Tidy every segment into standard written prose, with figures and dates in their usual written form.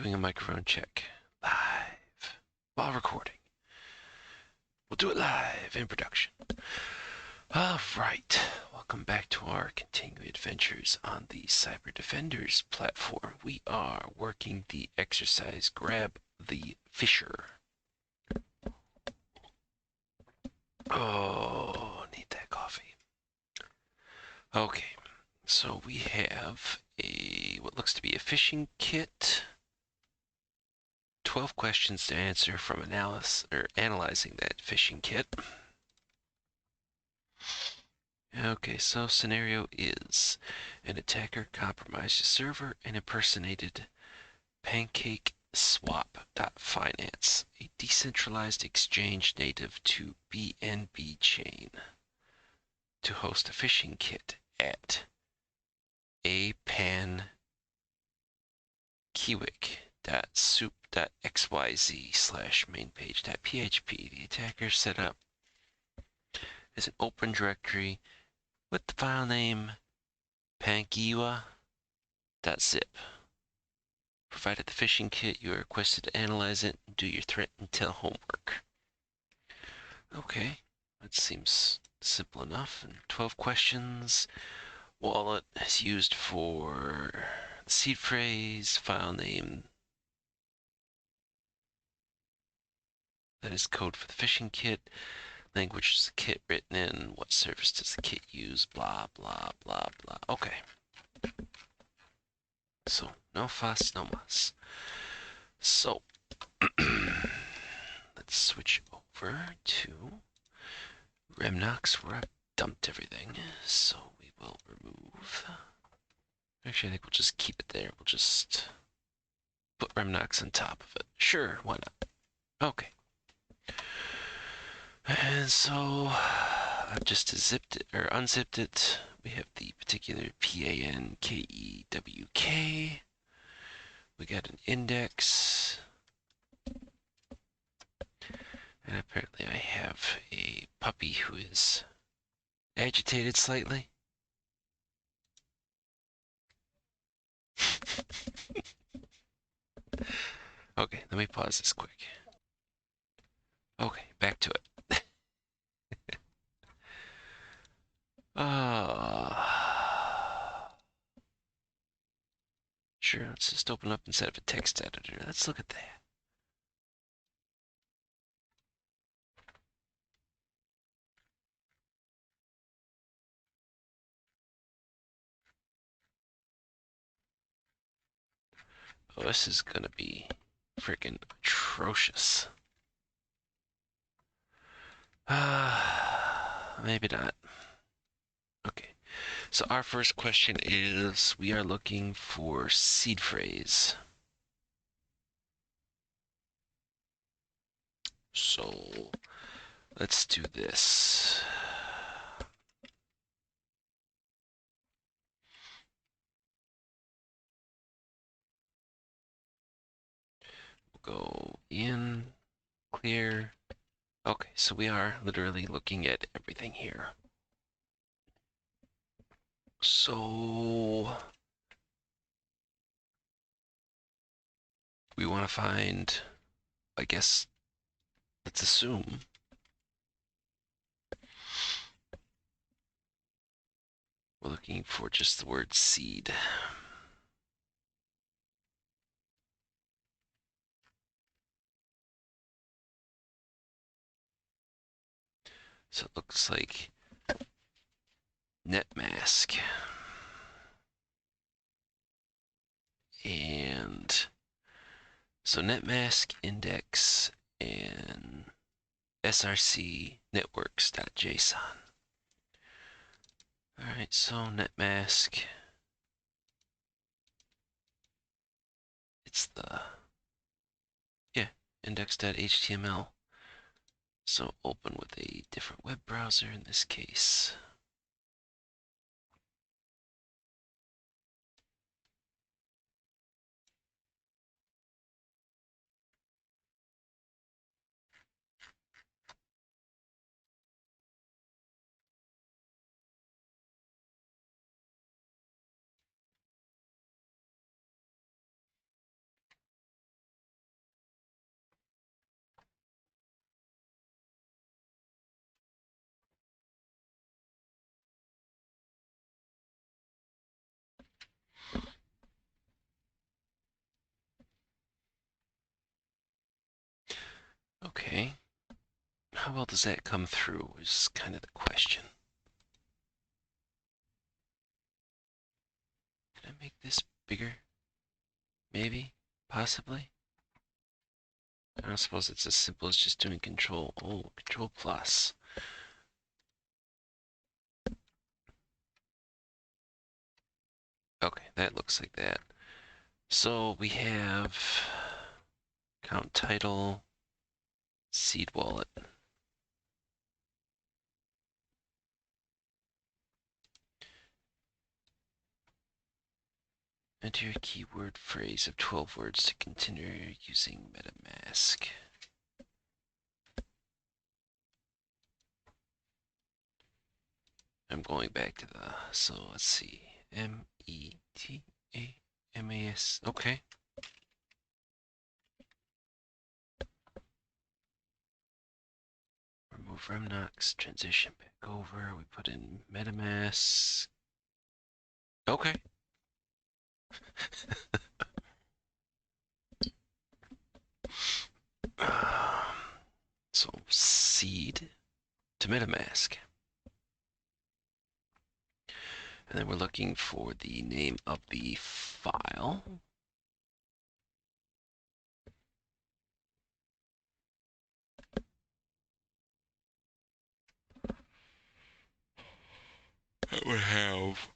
Doing a microphone check. Live. While recording. We'll do it live in production. All right. Welcome back to our continuing adventures on the CyberDefenders platform. We are working the exercise Grab the Fisher. Oh, need that coffee. Okay. So we have what looks to be a phishing kit. 12 questions to answer from analyzing that phishing kit. Okay, so scenario is an attacker compromised a server and impersonated PancakeSwap.finance, a decentralized exchange native to BNB chain, to host a phishing kit at apankiwik.soup.xyz/mainpage.php. The attacker set up as an open directory with the file name pankiwa.zip. Provided the phishing kit, you are requested to analyze it and do your threat intel homework. Okay, that seems simple enough. And 12 questions. Wallet is used for the seed phrase, file name. That is code for the phishing kit. Language is the kit written in. What service does the kit use? Blah, blah, blah, blah. Okay. So, no fuss, no muss. So, let's switch over to Remnox, where I've dumped everything. So we will remove. Actually, I think we'll just keep it there. We'll just put Remnox on top of it. Sure, why not? Okay. And so I've just zipped it or unzipped it. We have the particular PANKEWK. We got an index. And apparently I have a puppy who is agitated slightly. Okay, let me pause this quick. Okay, back to it. Sure, let's just open up instead of a text editor. Let's look at that. Oh, this is gonna be freaking atrocious. Maybe not. Okay, so our first question is, we are looking for seed phrase. So let's do this. We'll go in, clear. Okay, so we are literally looking at everything here. So we want to find, I guess, let's assume we're looking for just the word seed. So it looks like netmask. And so netmask index and src networks.json. All right, so netmask, it's the, yeah, index.html. So open with a different web browser in this case. Okay. How well does that come through is kind of the question. Can I make this bigger? Maybe? Possibly? I don't suppose it's as simple as just doing control. Oh, control plus. Okay, that looks like that. So we have account title, seed wallet. Enter a keyword phrase of 12 words to continue using MetaMask. I'm going back to so let's see. METAMAS. Okay. Remove Remnox, transition back over. We put in MetaMask. Okay. So seed to MetaMask. And then we're looking for the name of the file. That would have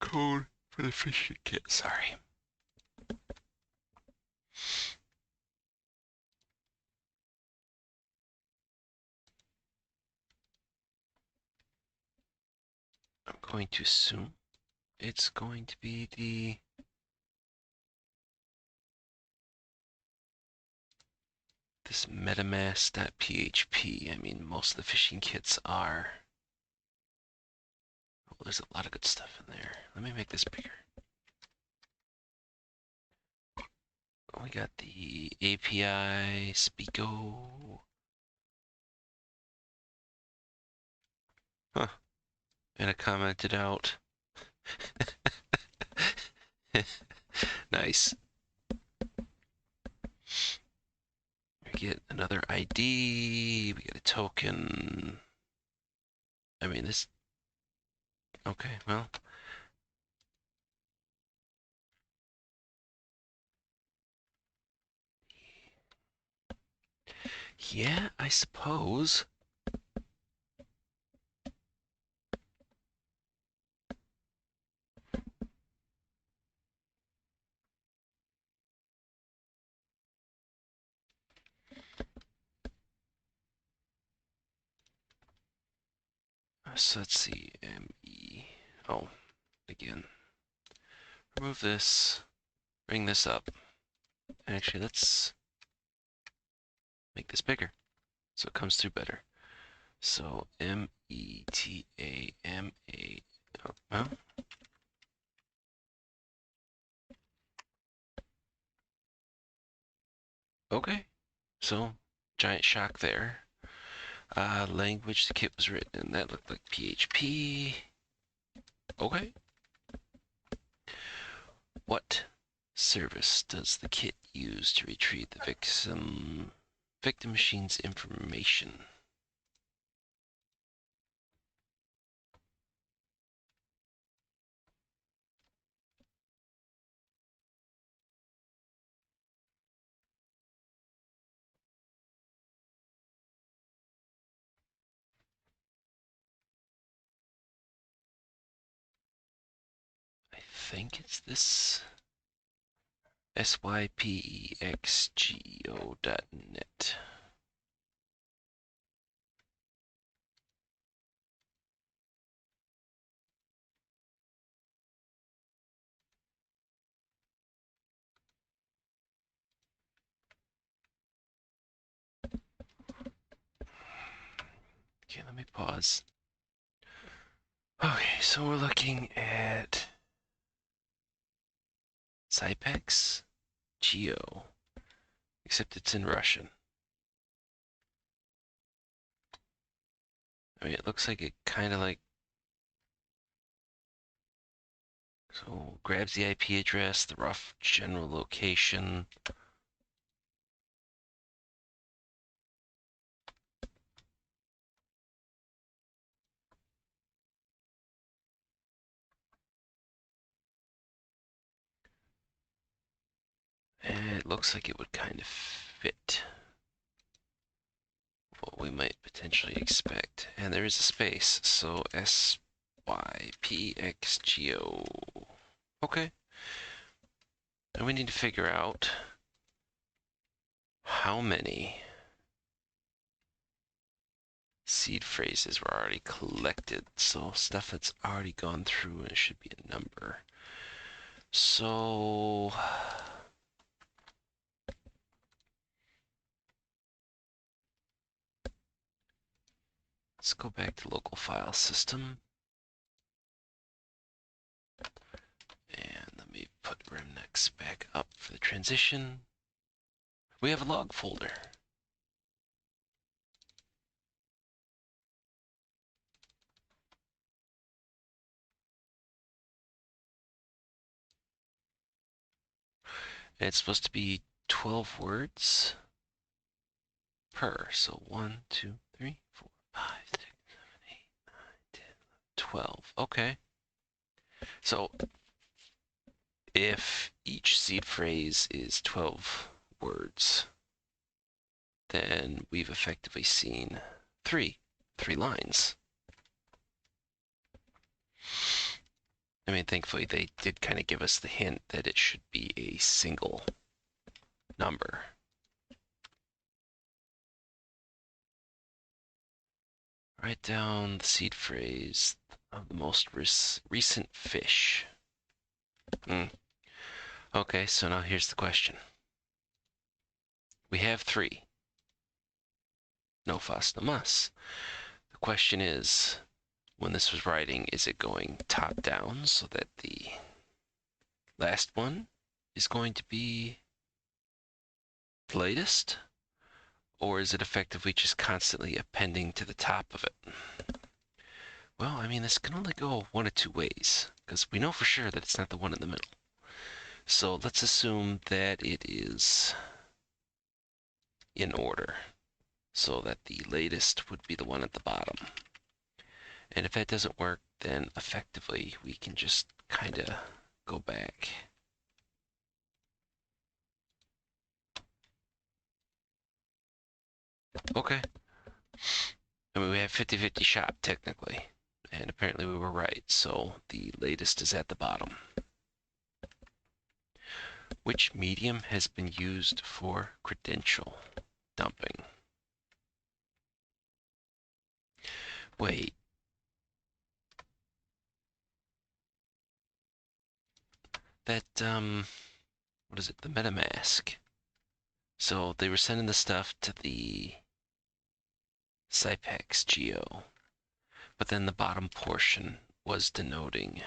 code for the phishing kit. Sorry. I'm going to assume it's going to be this metamask.php. I mean, most of the phishing kits are. Oh, there's a lot of good stuff in there. Let me make this bigger. We got the API, Speako. Huh. And I commented out. Nice. We get another ID. We get a token. I mean, this. Okay, well. Yeah, I suppose. So let's see. ME. Oh, again. Remove this. Bring this up. Actually, let's make this bigger so it comes through better. So METAMA. Oh, okay. So giant shock there. Language the kit was written in, that looked like PHP. Okay. What service does the kit use to retrieve the victim machine's information? I think it's this sypexgo.net. Okay, let me pause. Okay, so we're looking at Cypex Geo, except it's in Russian. I mean, it looks like it kind of like, so grabs the IP address, the rough general location. It looks like it would kind of fit what we might potentially expect. And there is a space, so SYPXGO. Okay. And we need to figure out how many seed phrases were already collected. So stuff that's already gone through, and it should be a number. So let's go back to local file system. And let me put Remnex back up for the transition. We have a log folder. And it's supposed to be 12 words per. So 1, 2, 3, 4, 5, 6, 7, 8, 9, 10, 12. Okay. So if each seed phrase is 12 words, then we've effectively seen three lines. I mean, thankfully, they did kind of give us the hint that it should be a single number. Write down the seed phrase of the most recent fish. Okay, so now here's the question. We have 3. No fuss, no muss. The question is, when this was writing, is it going top down so that the last one is going to be the latest? Or is it effectively just constantly appending to the top of it? Well, I mean, this can only go one of two ways, because we know for sure that it's not the one in the middle. So let's assume that it is in order, so that the latest would be the one at the bottom. And if that doesn't work, then effectively we can just kind of go back. Okay. I mean, we have 50-50 shot, technically. And apparently we were right, so the latest is at the bottom. Which medium has been used for credential dumping? Wait. That, what is it? The MetaMask. So they were sending the stuff to the Cypex Geo, but then the bottom portion was denoting,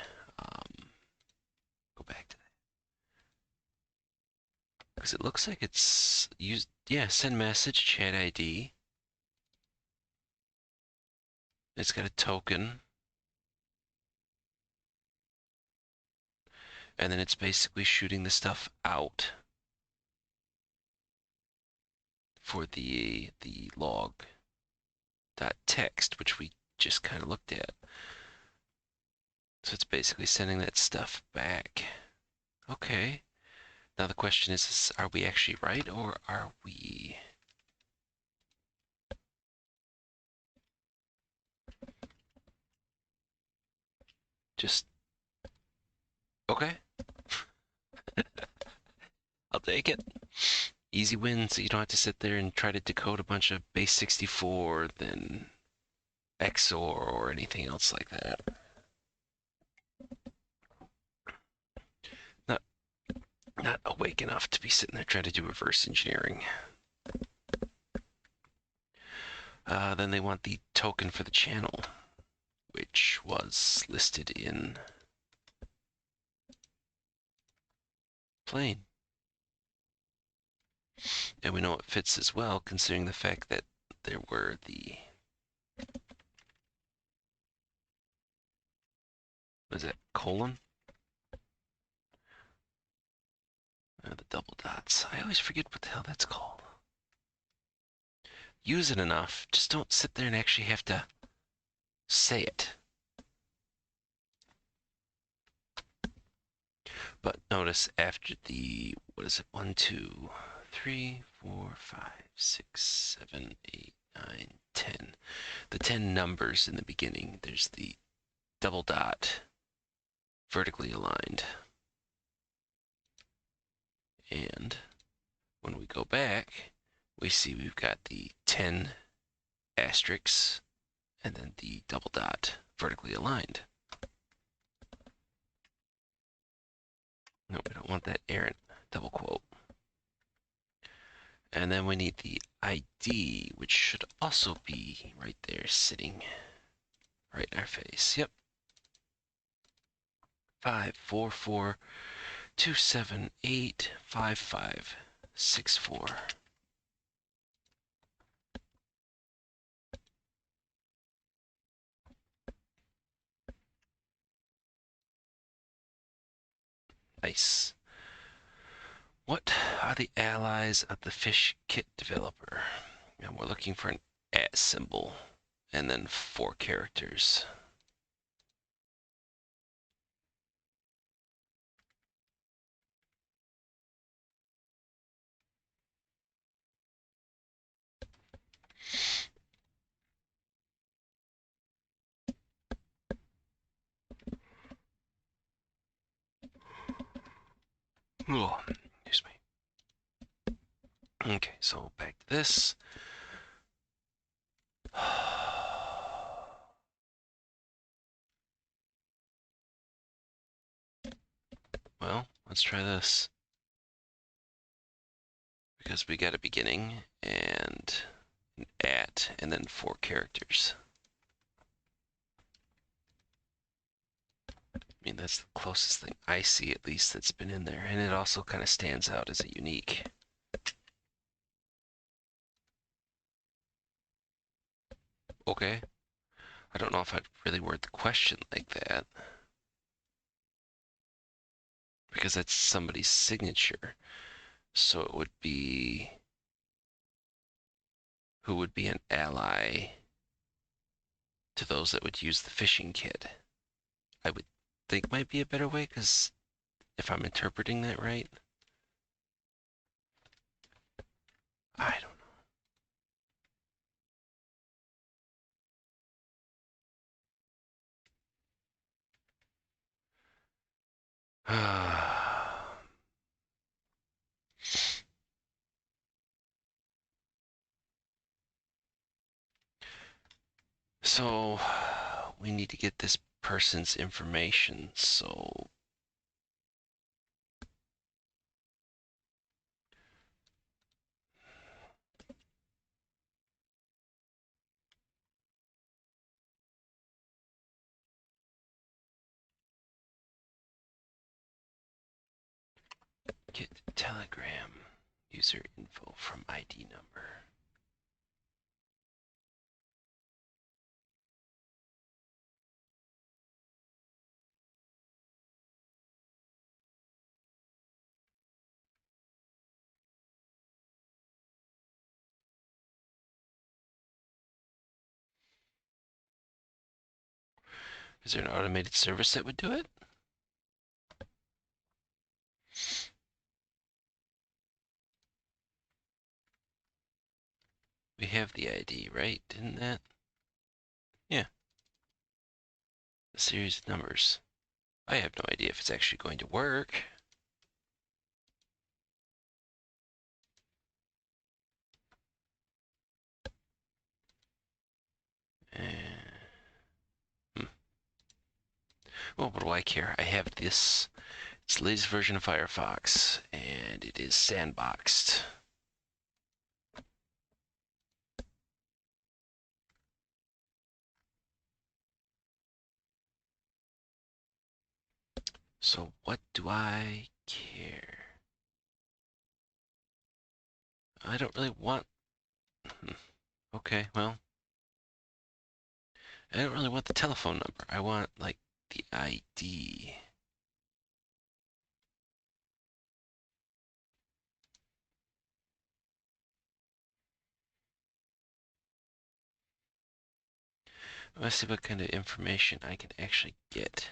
go back to that. Because it looks like it's used, yeah, send message, chat ID. It's got a token. And then it's basically shooting the stuff out for the log.txt, which we just kind of looked at. So it's basically sending that stuff back. Okay. Now the question is are we actually right, or are we... just... Okay. I'll take it. Easy win, so you don't have to sit there and try to decode a bunch of base 64, then XOR or anything else like that. Not awake enough to be sitting there trying to do reverse engineering. Then they want the token for the channel, which was listed in plain. And we know it fits as well, considering the fact that there were the... what is that, colon? The double dots. I always forget what the hell that's called. Use it enough, just don't sit there and actually have to say it. But notice after the what is it? 1, 2, 3, 4, 5, 6, 7, 8, 9, 10. The 10 numbers in the beginning. There's the double dot vertically aligned. And when we go back, we see we've got the 10 asterisks and then the double dot vertically aligned. No, we don't want that errant double quote. And then we need the ID, which should also be right there, sitting right in our face. Yep. 54427855564. Nice. What are the allies of the fish kit developer? And we're looking for an @ symbol and then 4 characters. Oh, excuse me. Okay, so back to this. Well, let's try this. Because we got a beginning and an @ and then 4 characters. I mean, that's the closest thing I see, at least, that's been in there. And it also kind of stands out as a unique. Okay. I don't know if I'd really word the question like that. Because that's somebody's signature. So it would be who would be an ally to those that would use the phishing kit. I would think might be a better way, because if I'm interpreting that right, I don't know. So we need to get this person's information. So get Telegram user info from ID number. Is there an automated service that would do it? We have the ID, right? Didn't that? Yeah. The series of numbers. I have no idea if it's actually going to work. Well, what do I care? I have this. It's the latest version of Firefox, and it is sandboxed. So what do I care? I don't really want... Okay, well, I don't really want the telephone number. I want, like, the ID. Let's see what kind of information I can actually get.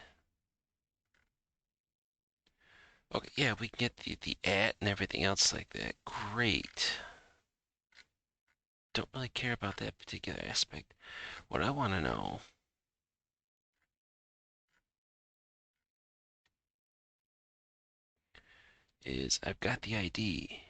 Okay, yeah, we can get the at and everything else like that. Great. Don't really care about that particular aspect. What I want to know is I've got the ID.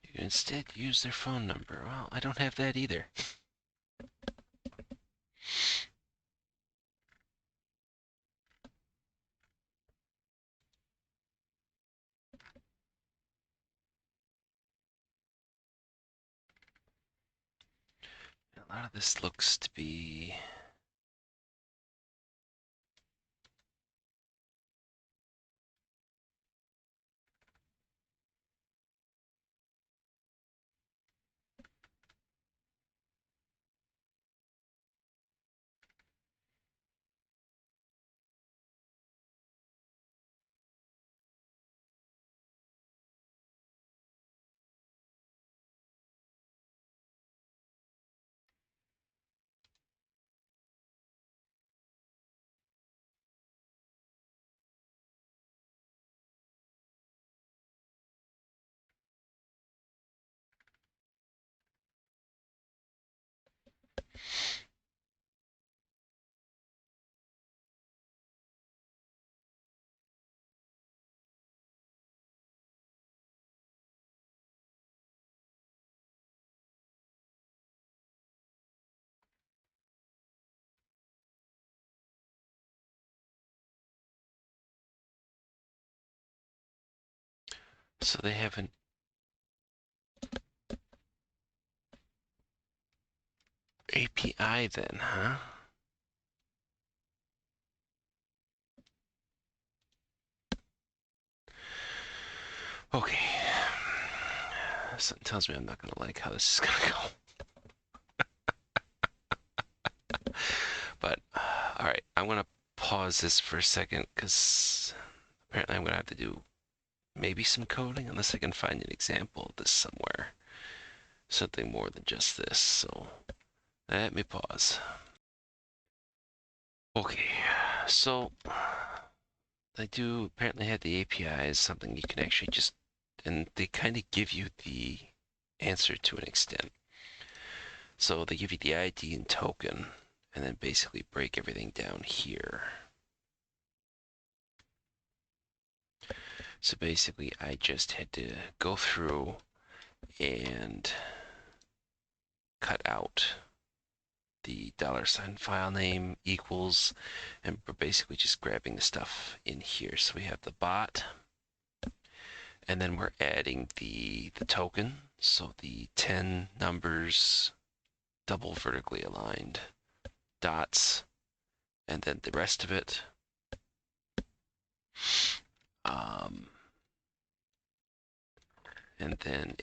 You can instead use their phone number. Well, I don't have that either. A lot of this looks to be so they have an API then, huh? Okay. Something tells me I'm not gonna like how this is gonna go. But all right, I'm gonna pause this for a second because apparently I'm gonna have to do maybe some coding unless I can find an example of this somewhere. Something more than just this. So let me pause. Okay, so I do apparently have the APIs, something you can actually just, and they kind of give you the answer to an extent. So they give you the ID and token, and then basically break everything down here. So basically, I just had to go through and cut out the $sign file name equals, and we're basically just grabbing the stuff in here. So we have the bot, and then we're adding the token. So the 10 numbers, double vertically aligned dots, and then the rest of it. And then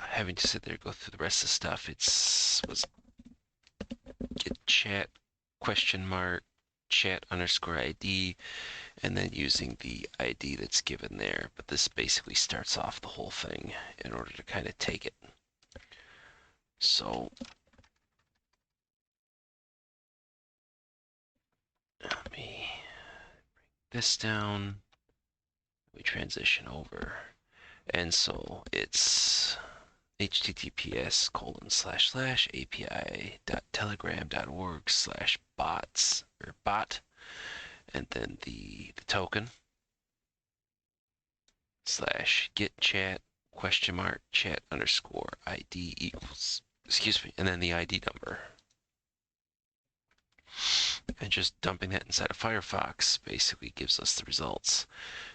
having to sit there go through the rest of the stuff. Was get chat question mark chat underscore ID, and then using the ID that's given there. But this basically starts off the whole thing in order to kind of take it. So let me bring this down. We transition over. And so it's https://api.telegram.org/bots or bot, and then the token /get chat question mark chat underscore ID equals, excuse me, and then the ID number. And just dumping that inside of Firefox basically gives us the results.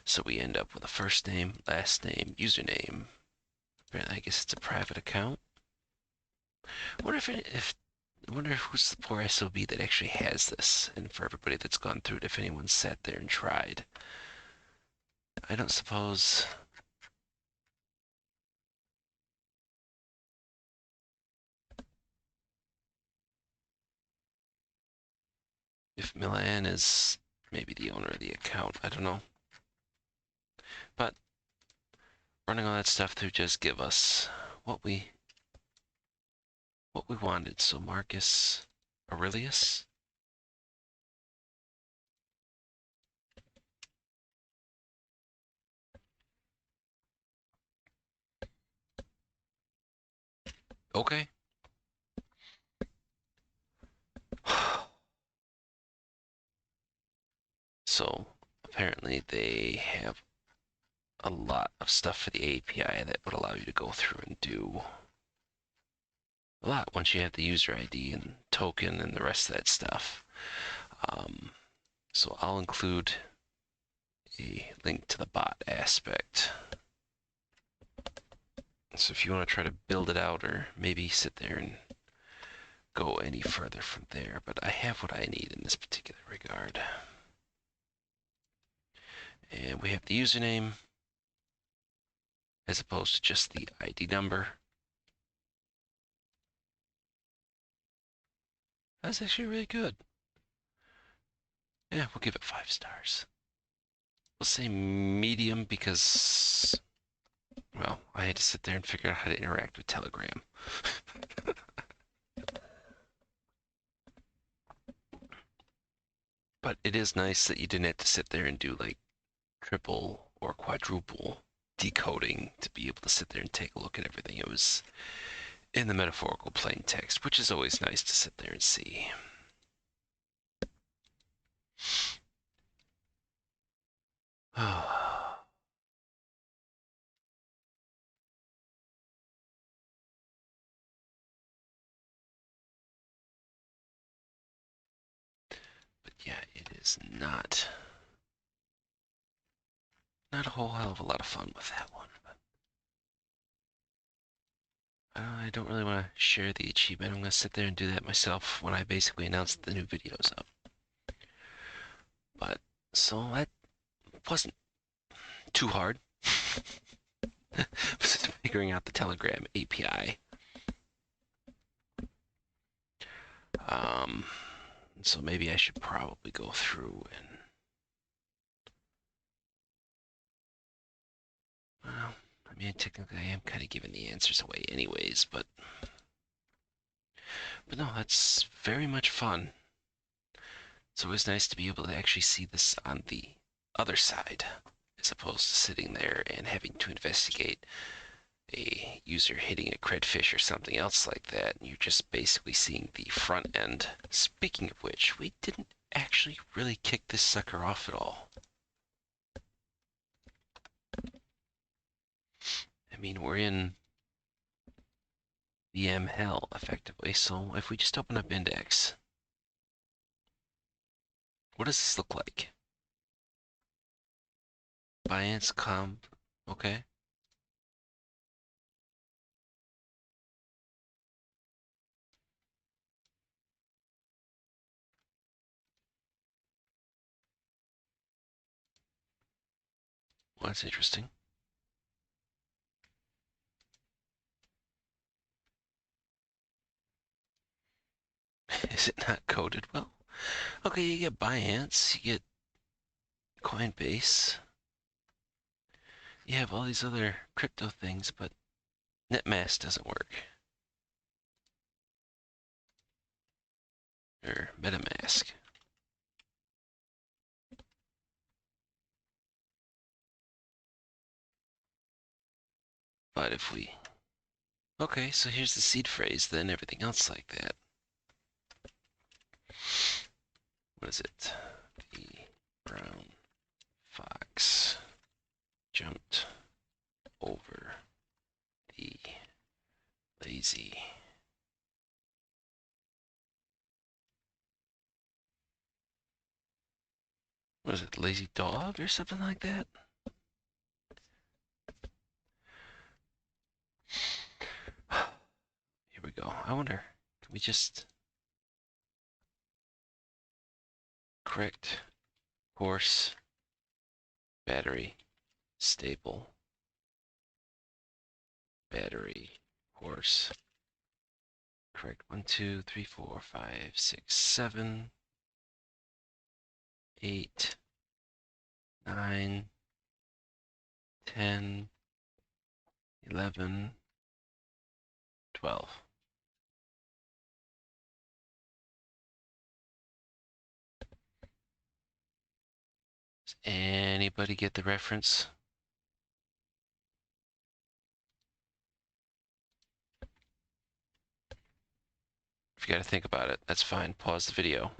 So we end up with a first name, last name, username. I guess it's a private account. I wonder if I wonder who's the poor SOB that actually has this, and for everybody that's gone through it, if anyone sat there and tried. I don't suppose. If Milan is maybe the owner of the account, I don't know. But running all that stuff through just give us what we wanted. So Marcus Aurelius. Okay. So apparently they have a lot of stuff for the API that would allow you to go through and do a lot once you have the user ID and token and the rest of that stuff. Um, so I'll include a link to the bot aspect. So if you want to try to build it out or maybe sit there and go any further from there, but I have what I need in this particular regard. And we have the username as opposed to just the ID number. That's actually really good. Yeah, we'll give it 5 stars. We'll say medium because, well, I had to sit there and figure out how to interact with Telegram. But it is nice that you didn't have to sit there and do like triple or quadruple decoding to be able to sit there and take a look at everything. It was in the metaphorical plain text, which is always nice to sit there and see. But yeah, it is not a whole hell of a lot of fun with that one. But I don't really want to share the achievement. I'm going to sit there and do that myself when I basically announce the new video's up. But so that wasn't too hard. Just figuring out the Telegram API. So maybe I should probably go through and, well, I mean, technically I am kind of giving the answers away anyways, but no, that's very much fun. It's always nice to be able to actually see this on the other side, as opposed to sitting there and having to investigate a user hitting a credfish or something else like that. You're just basically seeing the front end. Speaking of which, we didn't actually really kick this sucker off at all. I mean, we're in VM hell, effectively, so if we just open up index, what does this look like? Binance comp, okay. Well, that's interesting. Is it not coded well? Okay, you get Binance, you get Coinbase, you have all these other crypto things, but NetMask doesn't work. Or MetaMask. But if we... Okay, so here's the seed phrase, then everything else like that. What is it? The brown fox jumped over the lazy. What is it, lazy dog or something like that? Here we go. I wonder, can we just correct, horse, battery, stable, battery, horse. Correct. 1, 2, 3, 4, 5, 6, 7, 8, 9, 10, 11, 12. Does anybody get the reference? If you got to think about it, that's fine. Pause the video.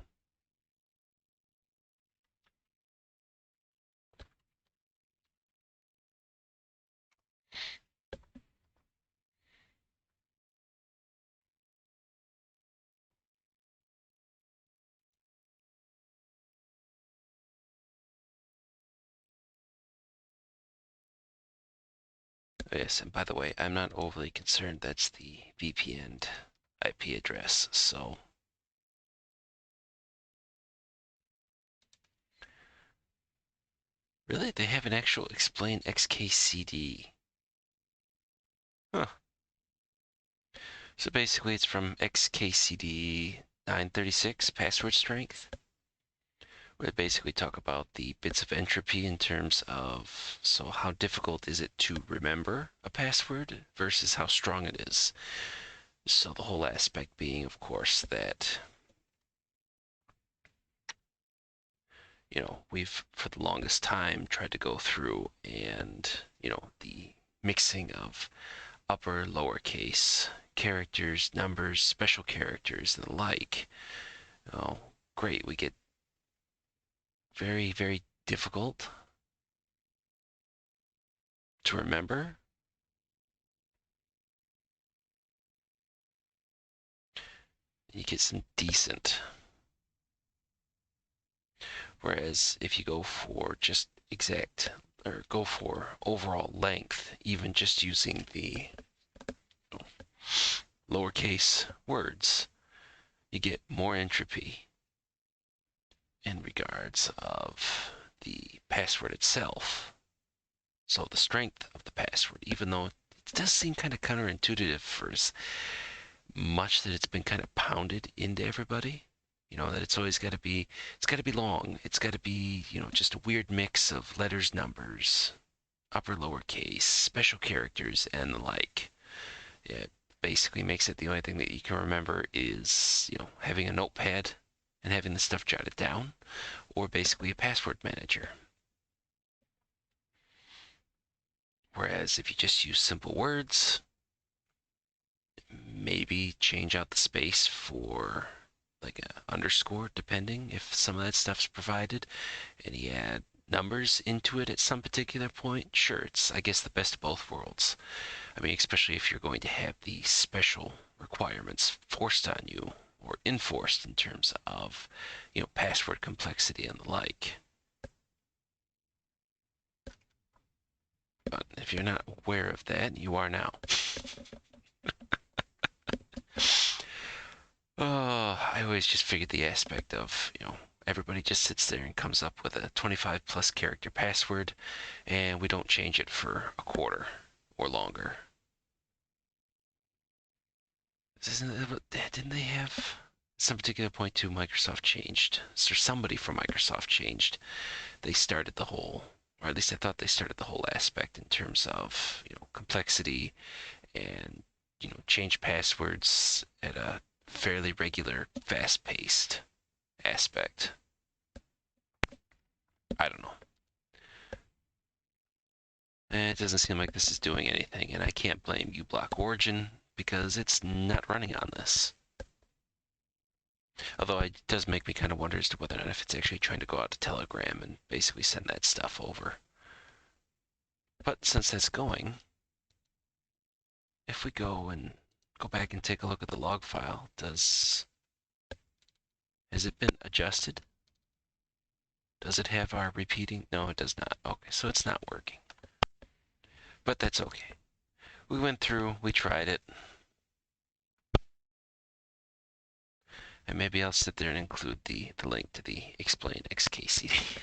Oh, yes, and by the way, I'm not overly concerned. That's the VPN IP address, so really, they have an actual explain XKCD. Huh. So basically, it's from XKCD 936 password strength, where they basically talk about the bits of entropy in terms of so how difficult is it to remember a password versus how strong it is. So the whole aspect being, of course, that we've for the longest time tried to go through and, the mixing of upper, lowercase characters, numbers, special characters, and the like. Oh, great. We get very, very difficult to remember. You get some decent. Whereas if you go for just exact or go for overall length, even just using the lowercase words, you get more entropy in regards of the password itself. So the strength of the password, even though it does seem kind of counterintuitive for as much that it's been kind of pounded into everybody, that it's got to be long. It's got to be, just a weird mix of letters, numbers, upper, lowercase, special characters, and the like. It basically makes it the only thing that you can remember is, having a notepad and having the stuff jotted down, or basically a password manager. Whereas if you just use simple words, maybe change out the space for like a underscore, depending if some of that stuff's provided, and you add numbers into it at some particular point, sure, it's, I guess, the best of both worlds. I mean, especially if you're going to have the special requirements forced on you or enforced in terms of, password complexity and the like. But if you're not aware of that, you are now. I always just figured the aspect of, everybody just sits there and comes up with a 25 plus character password, and we don't change it for a quarter or longer. Didn't they have some particular point too? Microsoft changed. So somebody from Microsoft changed. They started the whole, or at least I thought they started the whole aspect in terms of, complexity and, change passwords at a fairly regular, fast-paced aspect. I don't know. It doesn't seem like this is doing anything, and I can't blame uBlock Origin because it's not running on this. Although it does make me kind of wonder as to whether or not if it's actually trying to go out to Telegram and basically send that stuff over. But since that's going, if we go and go back and take a look at the log file, has it been adjusted? Does it have our repeating? No, it does not. Okay, so it's not working. But that's okay. We went through, we tried it. And maybe I'll sit there and include the link to the Explain XKCD.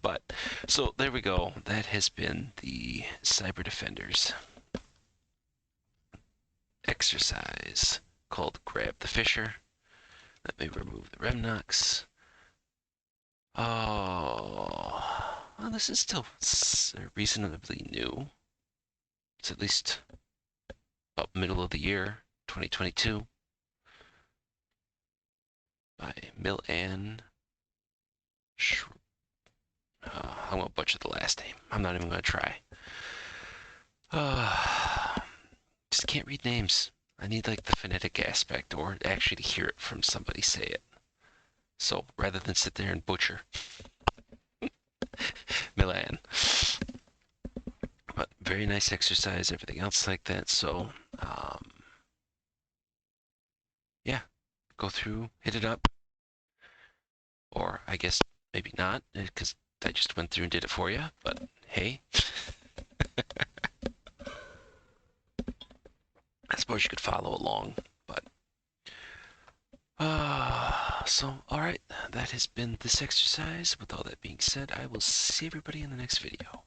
But, so there we go. That has been the CyberDefenders exercise called Grab the Fisher. Let me remove the Remnox. Oh, well, this is still reasonably new. It's at least about middle of the year, 2022. By Milan. I'm gonna butcher the last name. I'm not even gonna try. Just can't read names. I need like the phonetic aspect, or actually to hear it from somebody say it. So rather than sit there and butcher, Milan. But very nice exercise, everything else like that. So, yeah, go through, hit it up, or I guess maybe not, because I just went through and did it for you. But hey, I suppose you could follow along. But so all right, that has been this exercise. With all that being said, I will see everybody in the next video.